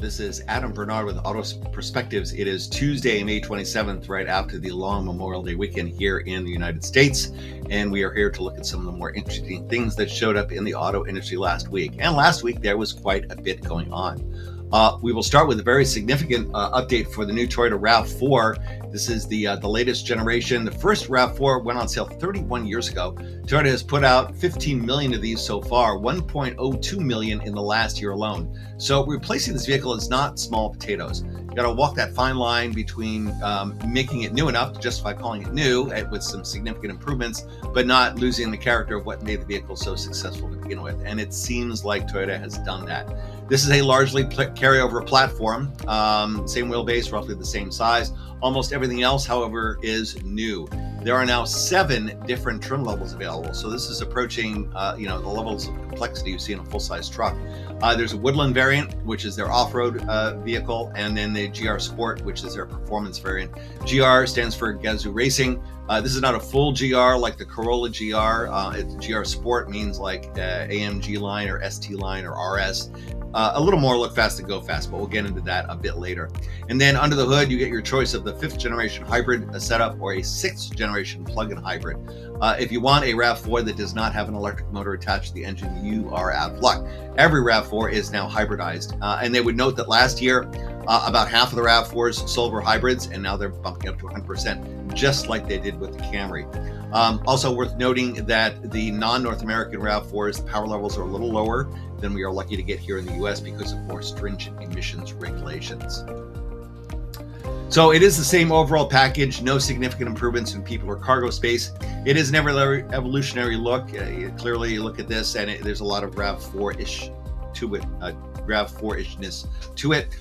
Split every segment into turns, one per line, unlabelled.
This is Adam Bernard with AutoPerspectives. It is Tuesday, May 27th, right after the long Memorial Day weekend here in the United States. And we are here to look at some of the more interesting things that showed up in the auto industry last week. And last week, there was quite a bit going on. We will start with a very significant update for the new Toyota RAV4. This is the latest generation. The first RAV4 went on sale 31 years ago. Toyota has put out 15 million of these so far, 1.02 million in the last year alone. So replacing this vehicle is not small potatoes. You got to walk that fine line between making it new enough to justify calling it new with some significant improvements, but not losing the character of what made the vehicle so successful to begin with. And it seems like Toyota has done that. This is a largely carryover platform, same wheelbase, roughly the same size. Almost everything else, however, is new. There are now 7 different trim levels available. So this is approaching, the levels of complexity you see in a full-size truck. There's a Woodland variant, which is their off-road vehicle, and then the GR Sport, which is their performance variant. GR stands for Gazoo Racing. This is not a full GR like the Corolla GR. GR Sport means like AMG line or ST line or RS. A little more look fast and go fast, but we'll get into that a bit later. And then under the hood, you get your choice of the 5th generation hybrid setup or a 6th generation plug-in hybrid. If you want a RAV4 that does not have an electric motor attached to the engine, you are out of luck. Every RAV4 is now hybridized. And they would note that last year, about half of the RAV4s sold were hybrids, and now they're bumping up to 100%, just like they did with the Camry. Also worth noting that the non-North American RAV4s, the power levels are a little lower than we are lucky to get here in the US because of more stringent emissions regulations. So it is the same overall package, no significant improvements in people or cargo space. It is an evolutionary look. Clearly, you look at this and there's a lot of RAV4-ish to it, RAV4-ishness to it.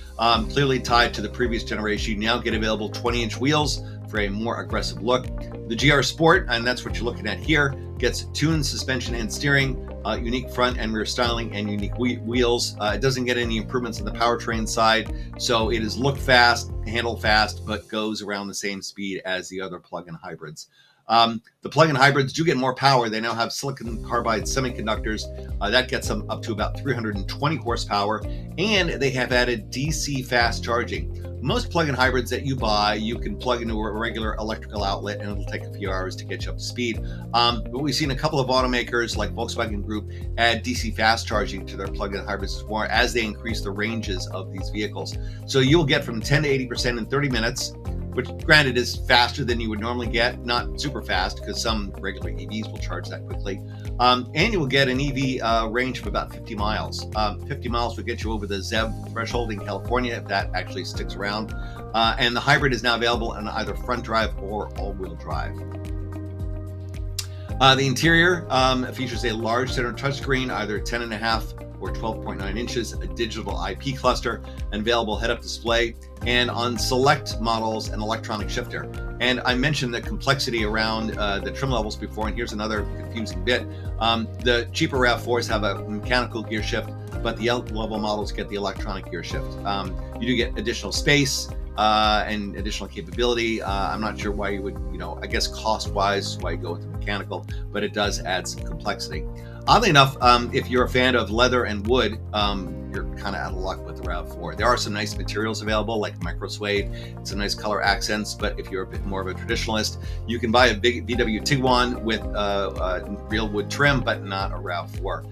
Clearly tied to the previous generation. You now get available 20-inch wheels for a more aggressive look. The GR Sport, and that's what you're looking at here, gets tuned suspension and steering, unique front and rear styling, and unique wheels. It doesn't get any improvements on the powertrain side, so it is look fast, handle fast, but goes around the same speed as the other plug-in hybrids. The plug-in hybrids do get more power. They now have silicon carbide semiconductors. That gets them up to about 320 horsepower, and they have added DC fast charging. Most plug-in hybrids that you buy, you can plug into a regular electrical outlet and it'll take a few hours to get you up to speed. But we've seen a couple of automakers like Volkswagen Group add DC fast charging to their plug-in hybrids more as they increase the ranges of these vehicles. So you'll get from 10 to 80% in 30 minutes, which granted is faster than you would normally get, not super fast because some regular EVs will charge that quickly. And you will get an EV range of about 50 miles. 50 miles will get you over the ZEV threshold in California if that actually sticks around. And the hybrid is now available on either front drive or all-wheel drive. The interior features a large center touchscreen, either 10.5 or 12.9 inches, a digital IP cluster, an available head-up display, and on select models, an electronic shifter. And I mentioned the complexity around the trim levels before, and here's another confusing bit. The cheaper RAV4s have a mechanical gear shift, but the level models get the electronic gear shift. You do get additional space and additional capability. I'm not sure why you would, I guess cost-wise, why you go with the mechanical, but it does add some complexity. Oddly enough, if you're a fan of leather and wood, you're kind of out of luck with the RAV4. There are some nice materials available, like micro suede, some nice color accents, but if you're a bit more of a traditionalist, you can buy a big VW Tiguan with real wood trim, but not a RAV4.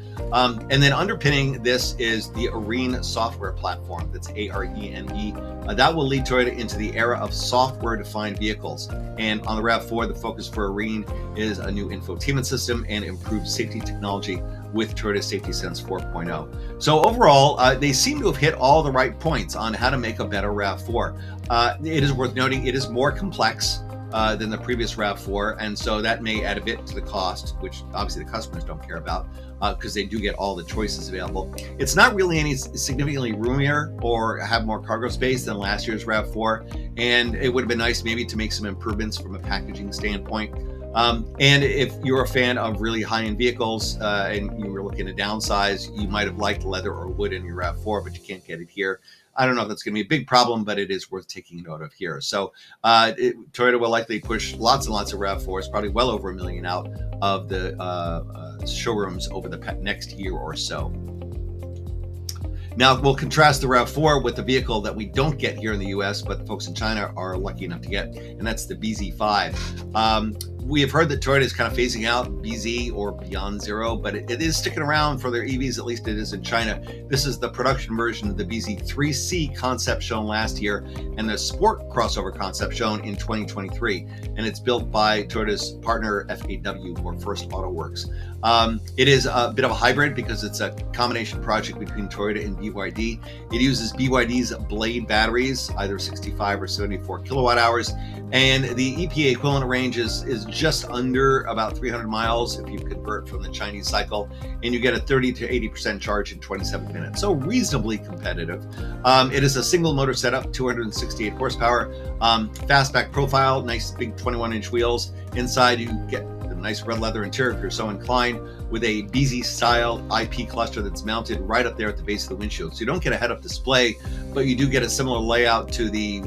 And then underpinning this is the Arene software platform. That's ARENE. That will lead Toyota into the era of software-defined vehicles. And on the RAV4, the focus for Arene is a new infotainment system and improved safety technology with Toyota Safety Sense 4.0. So overall, they seem to have hit all the right points on how to make a better RAV4. It is worth noting it is more complex than the previous RAV4, and so that may add a bit to the cost, which obviously the customers don't care about because they do get all the choices available. It's not really any significantly roomier or have more cargo space than last year's RAV4, and it would have been nice maybe to make some improvements from a packaging standpoint. And if you're a fan of really high-end vehicles and you were looking to downsize, you might have liked leather or wood in your RAV4, but you can't get it here. I don't know if that's going to be a big problem, but it is worth taking note of here. So Toyota will likely push lots and lots of RAV4s, probably well over 1 million out of the showrooms over the next year or so. Now, we'll contrast the RAV4 with the vehicle that we don't get here in the US, but the folks in China are lucky enough to get, and that's the BZ5. We have heard that Toyota is kind of phasing out BZ or Beyond Zero, but it is sticking around for their EVs, at least it is in China. This is the production version of the BZ3C concept shown last year and the Sport crossover concept shown in 2023. And it's built by Toyota's partner FAW, or First Auto Works. It is a bit of a hybrid because it's a combination project between Toyota and BYD. It uses BYD's Blade batteries, either 65 or 74 kilowatt hours, and the EPA equivalent range is just under about 300 miles if you convert from the Chinese cycle, and you get a 30 to 80% charge in 27 minutes. So reasonably competitive. It is a single motor setup, 268 horsepower, fastback profile, nice big 21-inch wheels. Inside you get the nice red leather interior if you're so inclined, with a BZ style IP cluster that's mounted right up there at the base of the windshield. So you don't get a head-up display, but you do get a similar layout to the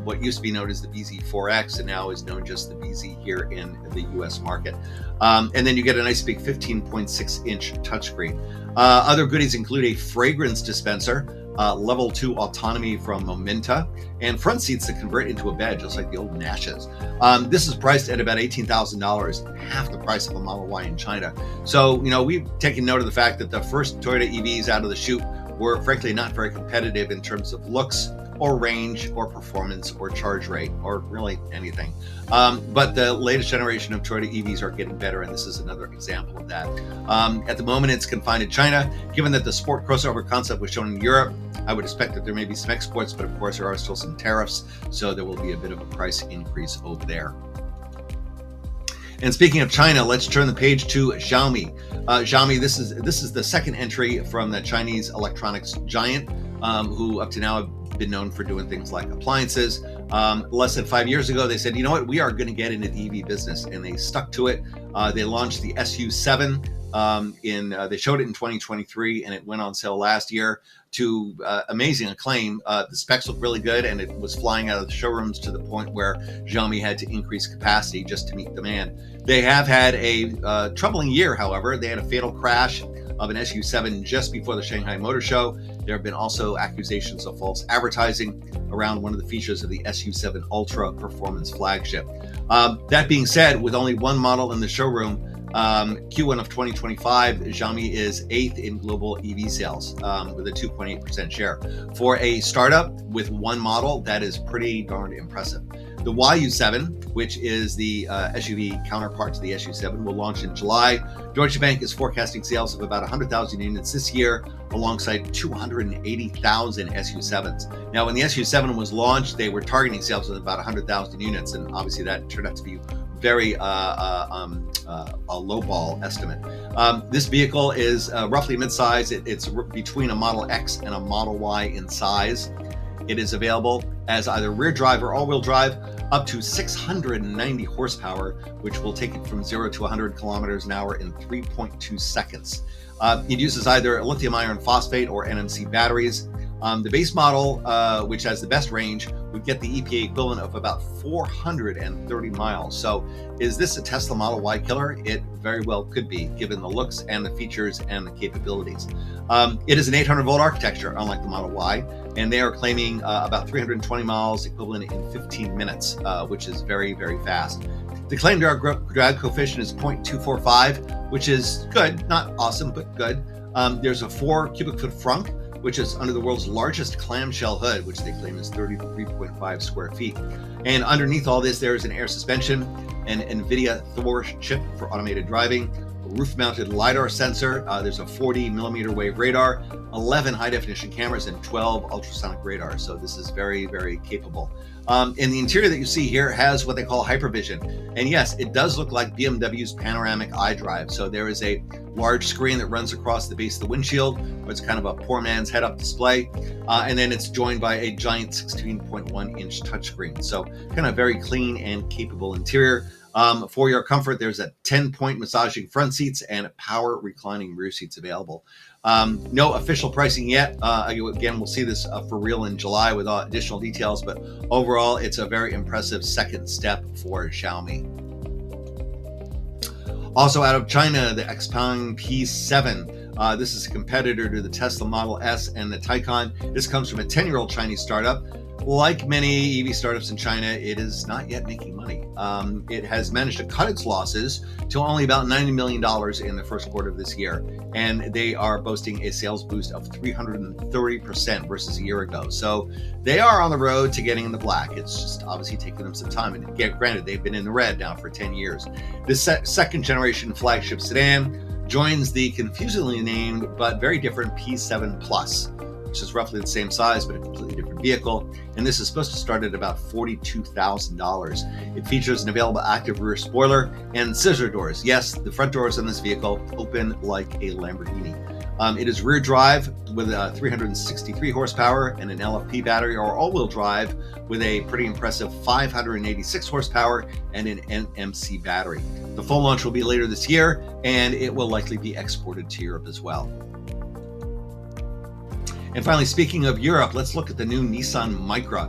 what used to be known as the BZ4X and now is known just the BZ here in the US market. And then you get a nice big 15.6-inch touchscreen. Other goodies include a fragrance dispenser, level 2 autonomy from Momenta, and front seats that convert into a bed, just like the old Nashes. This is priced at about $18,000, half the price of a Model Y in China. So, we've taken note of the fact that the first Toyota EVs out of the chute were frankly not very competitive in terms of looks or range or performance or charge rate or really anything. But the latest generation of Toyota EVs are getting better, and this is another example of that. At the moment, it's confined to China. Given that the Sport crossover concept was shown in Europe, I would expect that there may be some exports, but of course there are still some tariffs, so there will be a bit of a price increase over there. And speaking of China, let's turn the page to Xiaomi. Xiaomi, this is the second entry from the Chinese electronics giant, who up to now have been known for doing things like appliances. Less than 5 years ago, they said, you know what, we are going to get into the EV business, and they stuck to it. They launched the SU7 they showed it in 2023, and it went on sale last year to amazing acclaim. The specs look really good, and it was flying out of the showrooms to the point where Xiaomi had to increase capacity just to meet demand. They have had a troubling year, however. They had a fatal crash of an SU7 just before the Shanghai Motor Show. There have been also accusations of false advertising around one of the features of the SU7 Ultra performance flagship. That being said, with only one model in the showroom, Q1 of 2025, Xiaomi is 8th in global EV sales with a 2.8% share. For a startup with one model, that is pretty darn impressive. The YU7, which is the SUV counterpart to the SU7, will launch in July. Deutsche Bank is forecasting sales of about 100,000 units this year, alongside 280,000 SU7s. Now, when the SU7 was launched, they were targeting sales of about 100,000 units, and obviously that turned out to be very a lowball estimate. This vehicle is roughly mid-size. It's between a Model X and a Model Y in size. It is available as either rear drive or all-wheel drive, up to 690 horsepower, which will take it from 0 to 100 kilometers an hour in 3.2 seconds. It uses either lithium iron phosphate or NMC batteries. The base model, which has the best range, would get the EPA equivalent of about 430 miles. So is this a Tesla Model Y killer? It very well could be, given the looks and the features and the capabilities. It is an 800-volt architecture, unlike the Model Y, and they are claiming about 320 miles equivalent in 15 minutes, which is very, very fast. The claimed drag coefficient is 0.245, which is good, not awesome, but good. There's a 4 cubic foot frunk, which is under the world's largest clamshell hood, which they claim is 33.5 square feet. And underneath all this, there is an air suspension, an NVIDIA Thor chip for automated driving, a roof-mounted LiDAR sensor. There's a 40 millimeter wave radar, 11 high-definition cameras, and 12 ultrasonic radars. So this is very, very capable. And the interior that you see here has what they call hypervision. And yes, it does look like BMW's panoramic iDrive. So there is a large screen that runs across the base of the windshield, where it's kind of a poor man's head-up display. And then it's joined by a giant 16.1-inch touchscreen. So kind of very clean and capable interior. For your comfort, there's a 10-point massaging front seats and power reclining rear seats available. No official pricing yet. Again, we'll see this for real in July with additional details, but overall, it's a very impressive second step for Xiaomi. Also out of China, the Xpeng P7. This is a competitor to the Tesla Model S and the Taycan. This comes from a 10-year-old Chinese startup. Like many EV startups in China, it is not yet making money. It has managed to cut its losses to only about $90 million in the first quarter of this year. And they are boasting a sales boost of 330% versus a year ago. So they are on the road to getting in the black. It's just obviously taking them some time. And granted, they've been in the red now for 10 years. This second generation flagship sedan joins the confusingly named but very different P7 Plus, which is roughly the same size, but a completely different vehicle. And this is supposed to start at about $42,000. It features an available active rear spoiler and scissor doors. Yes, the front doors on this vehicle open like a Lamborghini. It is rear drive with a 363 horsepower and an LFP battery, or all-wheel drive with a pretty impressive 586 horsepower and an NMC battery. The full launch will be later this year, and it will likely be exported to Europe as well. And finally, speaking of Europe, let's look at the new Nissan Micra.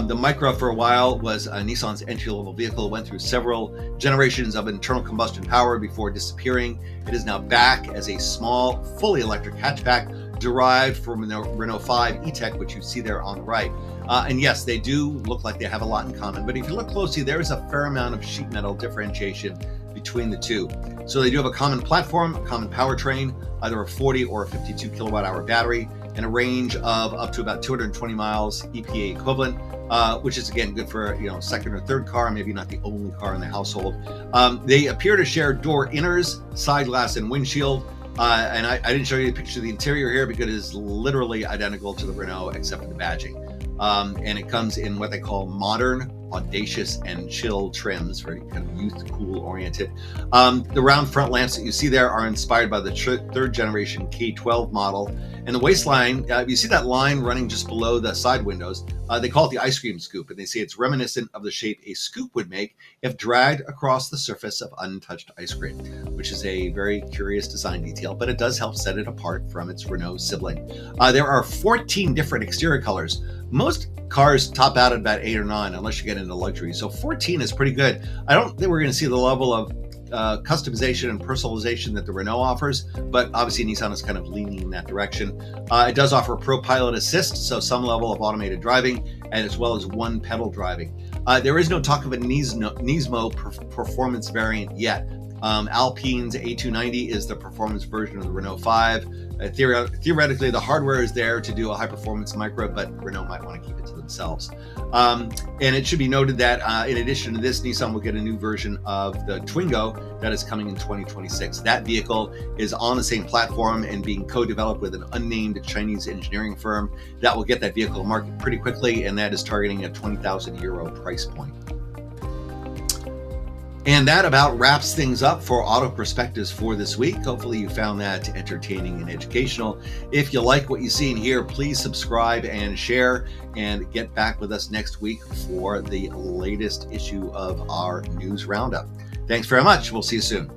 The Micra for a while was Nissan's entry-level vehicle, went through several generations of internal combustion power before disappearing. It is now back as a small, fully electric hatchback derived from the Renault 5 E-Tech, which you see there on the right. And yes, they do look like they have a lot in common, but if you look closely, there is a fair amount of sheet metal differentiation between the two. So they do have a common platform, a common powertrain, either a 40 or a 52 kilowatt hour battery, and a range of up to about 220 miles EPA equivalent, which is again good for second or third car, maybe not the only car in the household. They appear to share door inners, side glass, and windshield. And I didn't show you a picture of the interior here because it is literally identical to the Renault except for the badging. And it comes in what they call modern, audacious, and chill trims, very kind of youth cool oriented. The round front lamps that you see there are inspired by the third generation K12 model. And the waistline, you see that line running just below the side windows. They call it the ice cream scoop, and they say it's reminiscent of the shape a scoop would make if dragged across the surface of untouched ice cream, which is a very curious design detail, but it does help set it apart from its Renault sibling. There are 14 different exterior colors. Most cars top out at about 8 or 9, unless you get into luxury. So 14 is pretty good. I don't think we're going to see the level of customization and personalization that the Renault offers, but obviously Nissan is kind of leaning in that direction. It does offer Pro Pilot Assist, so some level of automated driving, and as well as one pedal driving. There is no talk of a Nismo performance variant yet. Alpine's A290 is the performance version of the Renault 5. Theoretically, the hardware is there to do a high-performance Micra, but Renault might want to keep it to themselves. And it should be noted that in addition to this, Nissan will get a new version of the Twingo that is coming in 2026. That vehicle is on the same platform and being co-developed with an unnamed Chinese engineering firm that will get that vehicle to market pretty quickly, and that is targeting a €20,000 price point. And that about wraps things up for AutoPerspectives for this week. Hopefully you found that entertaining and educational. If you like what you see in here, please subscribe and share, and get back with us next week for the latest issue of our news roundup. Thanks very much. We'll see you soon.